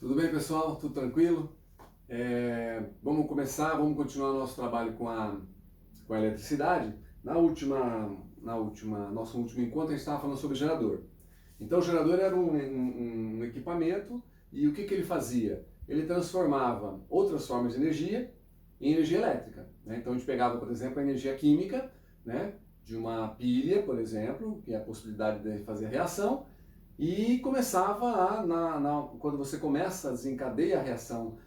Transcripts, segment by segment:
Tudo bem, pessoal? Tudo tranquilo? Vamos continuar nosso trabalho com a eletricidade. Nosso último encontro, a gente estava falando sobre gerador. Então, o gerador era um equipamento e o que ele fazia? Ele transformava outras formas de energia em energia elétrica, né? Então, a gente pegava, por exemplo, a energia química, né, de uma pilha, por exemplo, que é a possibilidade de fazer a reação, e começava quando você começa a desencadear a reação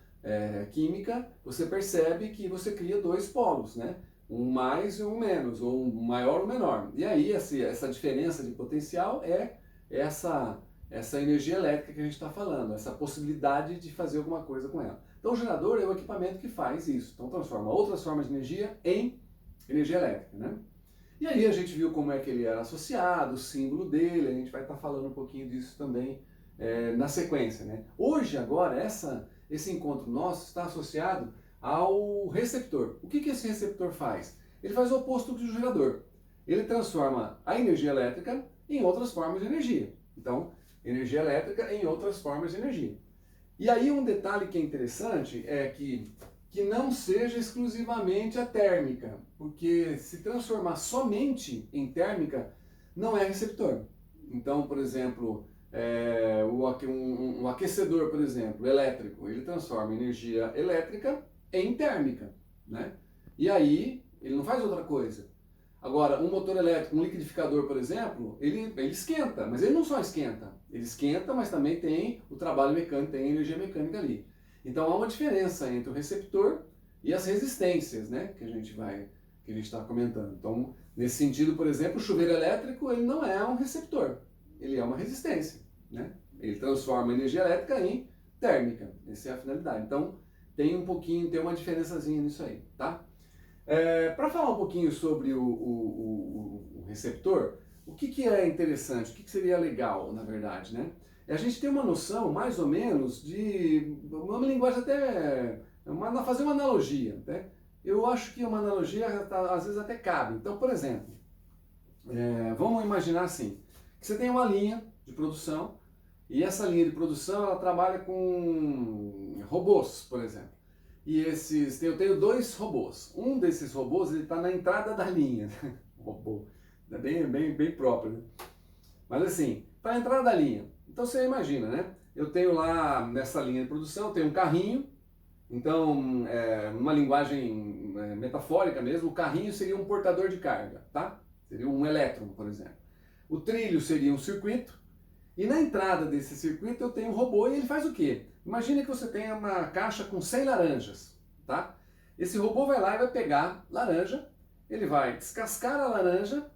química, você percebe que você cria dois polos, né? Um mais e um menos, ou um maior ou menor. E aí essa diferença de potencial é essa, essa energia elétrica que a gente está falando, essa possibilidade de fazer alguma coisa com ela. Então o gerador é o equipamento que faz isso. Então transforma outras formas de energia em energia elétrica, né? E aí a gente viu como é que ele era associado, o símbolo dele, a gente vai estar falando um pouquinho disso também na sequência, né? Hoje, agora, esse encontro nosso está associado ao receptor. O que esse receptor faz? Ele faz o oposto do gerador. Ele transforma a energia elétrica em outras formas de energia. Então, energia elétrica em outras formas de energia. E aí um detalhe que é interessante é que não seja exclusivamente a térmica, porque se transformar somente em térmica não é receptor. Então, por exemplo, um aquecedor, por exemplo, elétrico, ele transforma energia elétrica em térmica, né? E aí ele não faz outra coisa. Agora, um motor elétrico, um liquidificador, por exemplo, ele esquenta, mas ele não só esquenta. Ele esquenta, mas também tem o trabalho mecânico, tem a energia mecânica ali. Então há uma diferença entre o receptor e as resistências, né, que a gente está comentando. Então, nesse sentido, por exemplo, o chuveiro elétrico, ele não é um receptor, ele é uma resistência, né? Ele transforma a energia elétrica em térmica. Essa é a finalidade. Então, tem uma diferençazinha nisso aí, tá? Para falar um pouquinho sobre o receptor, o que é interessante, o que seria legal, na verdade, né? É a gente ter uma noção, mais ou menos, de uma linguagem até, fazer uma analogia, né? Eu acho que uma analogia às vezes até cabe. Então, por exemplo, vamos imaginar assim, que você tem uma linha de produção e essa linha de produção ela trabalha com robôs, por exemplo. E eu tenho dois robôs. Um desses robôs ele está na entrada da linha. Robô, é bem próprio, né? Mas assim, para a entrada da linha. Então você imagina, né? Eu tenho lá nessa linha de produção, eu tenho um carrinho. Então, numa linguagem metafórica mesmo, o carrinho seria um portador de carga, tá? Seria um elétron, por exemplo. O trilho seria um circuito. E na entrada desse circuito eu tenho um robô e ele faz o quê? Imagina que você tenha uma caixa com 100 laranjas, tá? Esse robô vai lá e vai pegar laranja, ele vai descascar a laranja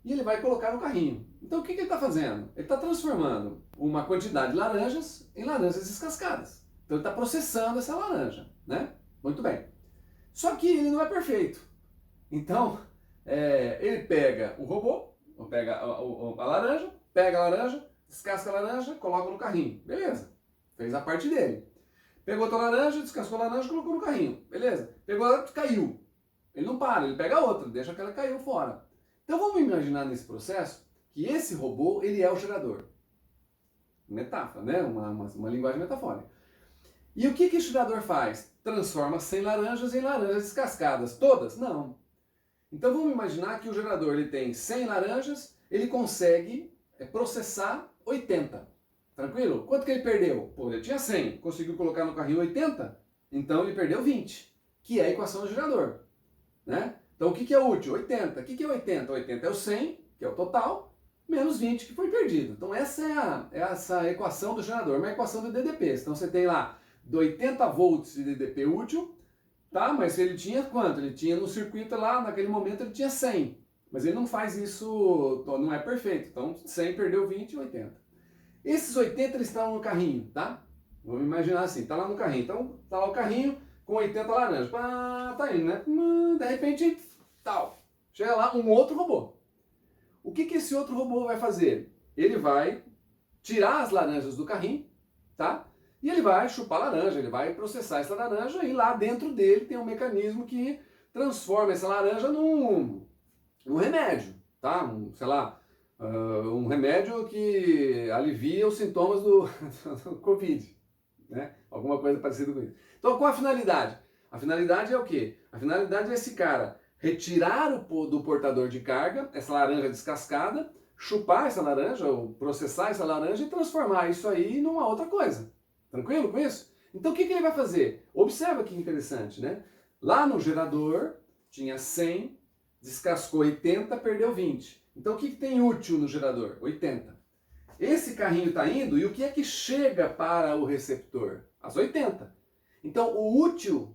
e ele vai colocar no carrinho. Então o que ele está fazendo? Ele está transformando uma quantidade de laranjas em laranjas descascadas. Então ele está processando essa laranja, né? Muito bem. Só que ele não é perfeito. Então ele pega o robô, ou pega a laranja, pega a laranja, descasca a laranja, coloca no carrinho. Beleza. Fez a parte dele. Pegou outra laranja, descascou a laranja, colocou no carrinho. Beleza. Pegou a outra, caiu. Ele não para, ele pega a outra, deixa que ela caiu fora. Então vamos imaginar nesse processo que esse robô, ele é o gerador. Metáfora, né? Uma linguagem metafórica. E o que esse gerador faz? Transforma 100 laranjas em laranjas descascadas. Todas? Não. Então vamos imaginar que o gerador ele tem 100 laranjas, ele consegue processar 80. Tranquilo? Quanto que ele perdeu? Pô, ele tinha 100, conseguiu colocar no carrinho 80, então ele perdeu 20, que é a equação do gerador, né? Então o que é útil? 80. O que é 80? 80 é o 100, que é o total, menos 20 que foi perdido. Então essa é essa equação do gerador, uma equação de DDP. Então você tem lá 80 volts de DDP útil, tá? Mas ele tinha quanto? Ele tinha no circuito lá, naquele momento ele tinha 100. Mas ele não faz isso, não é perfeito. Então 100 perdeu 20 e 80. Esses 80 eles estão no carrinho, tá? Vamos imaginar assim, tá lá no carrinho. Então tá lá o carrinho com 80 laranjas. Tá indo, né? De repente, tal. Chega lá um outro robô. O que esse outro robô vai fazer? Ele vai tirar as laranjas do carrinho, tá? E ele vai chupar laranja, ele vai processar essa laranja e lá dentro dele tem um mecanismo que transforma essa laranja num remédio, tá? Sei lá, um remédio que alivia os sintomas do Covid, né? Alguma coisa parecida com isso. Então, qual a finalidade? A finalidade é o quê? A finalidade é esse cara retirar do portador de carga, essa laranja descascada, chupar essa laranja, ou processar essa laranja e transformar isso aí numa outra coisa. Tranquilo com isso? Então, o que ele vai fazer? Observa que interessante, né? Lá no gerador, tinha 100, descascou 80, perdeu 20. Então, o que tem útil no gerador? 80. Esse carrinho está indo e o que é que chega para o receptor? As 80. Então, o útil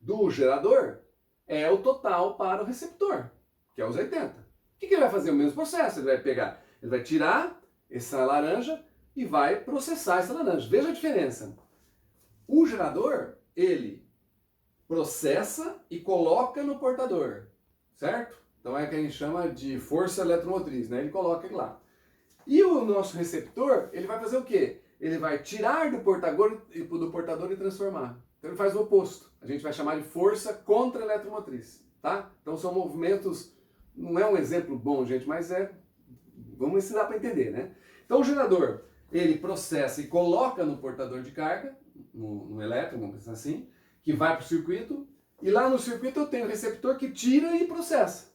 do gerador é o total para o receptor, que é os 80. O que ele vai fazer? O mesmo processo. Ele vai pegar, ele vai tirar essa laranja e vai processar essa laranja. Veja a diferença. O gerador, ele processa e coloca no portador, certo? Então é o que a gente chama de força eletromotriz, né? Ele coloca ele lá. E o nosso receptor, ele vai fazer o quê? Ele vai tirar do portador e transformar. Então ele faz o oposto. A gente vai chamar de força contra-eletromotriz, tá? Então são movimentos, não é um exemplo bom, gente, mas vamos ensinar para entender, né? Então o gerador, ele processa e coloca no portador de carga, no elétron, vamos pensar assim, que vai para o circuito, e lá no circuito eu tenho o receptor que tira e processa.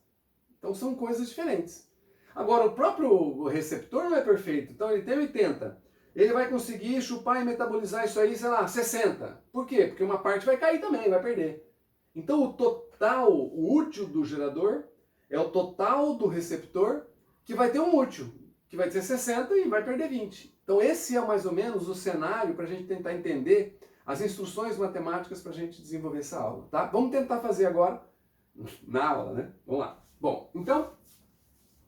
Então são coisas diferentes. Agora, o próprio receptor não é perfeito. Então, ele tem 80. Ele vai conseguir chupar e metabolizar isso aí, sei lá, 60. Por quê? Porque uma parte vai cair também, vai perder. Então, o total, o útil do gerador é o total do receptor que vai ter um útil, que vai ter 60 e vai perder 20. Então, esse é mais ou menos o cenário para a gente tentar entender as instruções matemáticas para a gente desenvolver essa aula, tá? Vamos tentar fazer agora na aula, né? Vamos lá. Bom, então,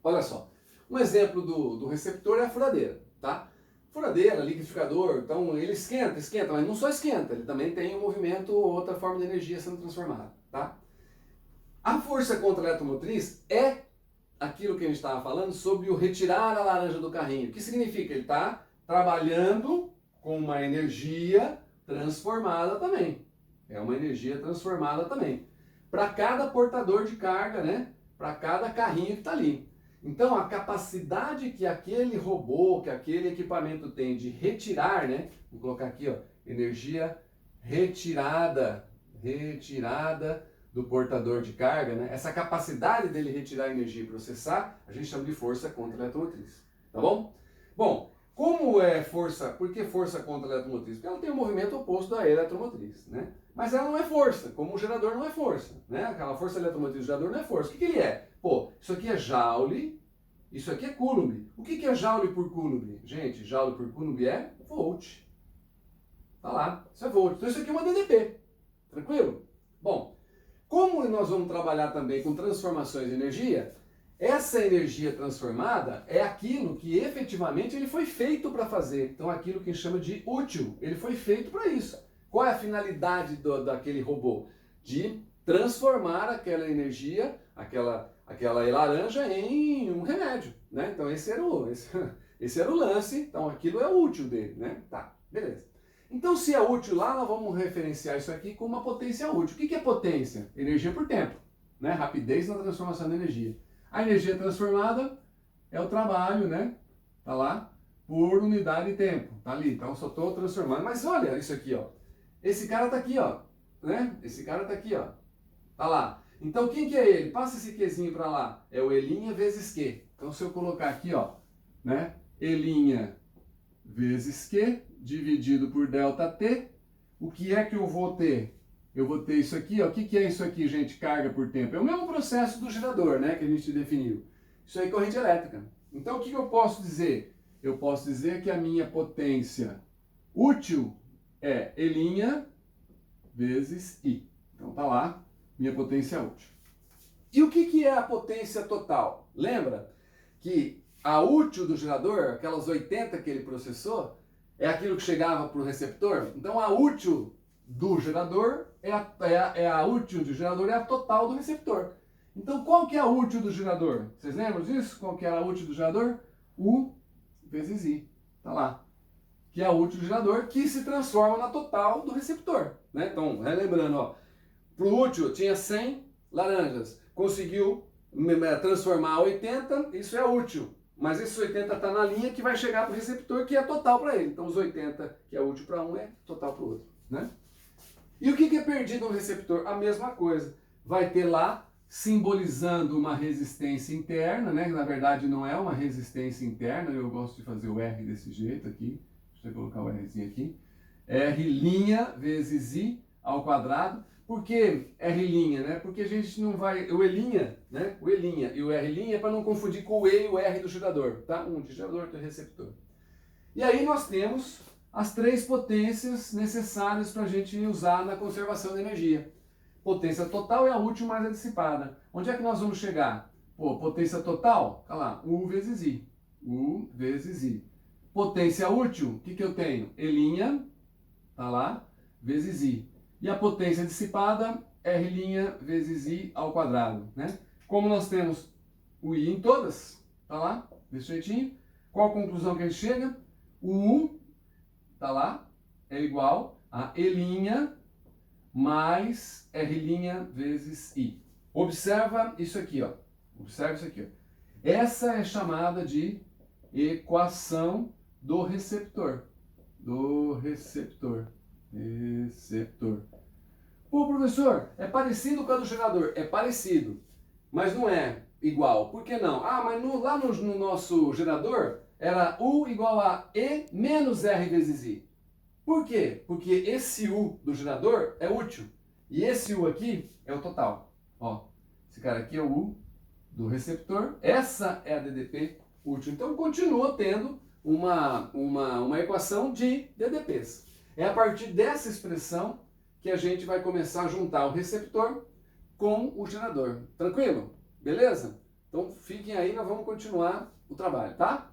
olha só, um exemplo do receptor é a furadeira, tá? Furadeira, liquidificador, então ele esquenta, mas não só esquenta, ele também tem um movimento ou outra forma de energia sendo transformada, tá? A força contra-eletromotriz é aquilo que a gente estava falando sobre o retirar a laranja do carrinho. O que significa? Ele está trabalhando com uma energia transformada também. É uma energia transformada também. Para cada portador de carga, né? Para cada carrinho que está ali. Então, a capacidade que aquele robô, que aquele equipamento tem de retirar, né? Vou colocar aqui, ó, energia retirada do portador de carga, né? Essa capacidade dele retirar energia e processar, a gente chama de força contra-eletromotriz, tá bom? Bom, como é força, por que força contra-eletromotriz? Porque ela tem um movimento oposto à eletromotriz, né? Mas ela não é força, como o gerador não é força, né? Aquela força eletromotriz do gerador não é força. O que ele é? Pô, isso aqui é Joule, isso aqui é Coulomb. O que é Joule por Coulomb? Gente, Joule por Coulomb é Volt. Tá lá, isso é Volt. Então isso aqui é uma DDP. Tranquilo? Bom, como nós vamos trabalhar também com transformações de energia, essa energia transformada é aquilo que efetivamente ele foi feito para fazer. Então aquilo que a gente chama de útil, ele foi feito para isso. Qual é a finalidade daquele robô? De transformar aquela energia, aquela laranja em um remédio, né? Então esse era o lance, então aquilo é o útil dele, né? Tá, beleza. Então se é útil lá, nós vamos referenciar isso aqui com uma potência útil. O que é potência? Energia por tempo, né? Rapidez na transformação da energia. A energia transformada é o trabalho, né? Tá lá, por unidade de tempo, tá ali. Então só estou transformando. Mas olha isso aqui, ó. Esse cara tá aqui, ó, né? Esse cara tá aqui, ó. Tá lá. Então quem que é ele? Passa esse Qzinho para lá. É o E' vezes Q. Então se eu colocar aqui, ó, né? E' vezes Q dividido por ΔT, o que é que eu vou ter? Eu vou ter isso aqui, ó. O que é isso aqui, gente? Carga por tempo. É o mesmo processo do gerador, né? Que a gente definiu. Isso aí é corrente elétrica. Então o que eu posso dizer? Eu posso dizer que a minha potência útil é E' vezes I. Então tá lá, minha potência útil. E o que é a potência total? Lembra que a útil do gerador, aquelas 80 que ele processou, é aquilo que chegava para o receptor? Então a útil do gerador a útil do gerador é a total do receptor. Então qual que é a útil do gerador? Vocês lembram disso? Qual que era a útil do gerador? U vezes I. Tá lá. Que é a útil do gerador, que se transforma na total do receptor, né? Então, relembrando, ó, para o útil tinha 100 laranjas, conseguiu transformar 80, isso é útil, mas esses 80 está na linha que vai chegar para o receptor, que é total para ele. Então os 80, que é útil para um, é total para o outro. Né? E o que é perdido no receptor? A mesma coisa. Vai ter lá, simbolizando uma resistência interna, né? Na verdade não é uma resistência interna, eu gosto de fazer o R desse jeito aqui. Deixa eu colocar o Rzinho aqui. R' vezes I ao quadrado. Por que R', né? Porque a gente não vai... O E', né? O E' e o R' é para não confundir com o E e o R do gerador, tá? Um de gerador, outro de receptor. E aí nós temos as três potências necessárias para a gente usar na conservação de energia. Potência total é a útil mais a dissipada. Onde é que nós vamos chegar? Pô, potência total, olha lá, U vezes I. U vezes I. Potência útil, o que eu tenho? E', tá lá, vezes I. E a potência dissipada, R' vezes I ao quadrado, né? Como nós temos o I em todas, tá lá, desse jeitinho, qual a conclusão que a gente chega? O U, tá lá, é igual a E' mais R' vezes I. Observa isso aqui, ó. Observa isso aqui, ó. Essa é chamada de equação do receptor. Do receptor. Receptor. Pô, professor, é parecido com a do gerador? É parecido, mas não é igual. Por que não? Ah, mas lá no nosso gerador era U igual a E menos R vezes I. Por quê? Porque esse U do gerador é útil. E esse U aqui é o total. Ó, esse cara aqui é o U do receptor. Essa é a DDP útil. Então continua tendo uma equação de DDPs. É a partir dessa expressão que a gente vai começar a juntar o receptor com o gerador. Tranquilo? Beleza? Então fiquem aí, nós vamos continuar o trabalho, tá?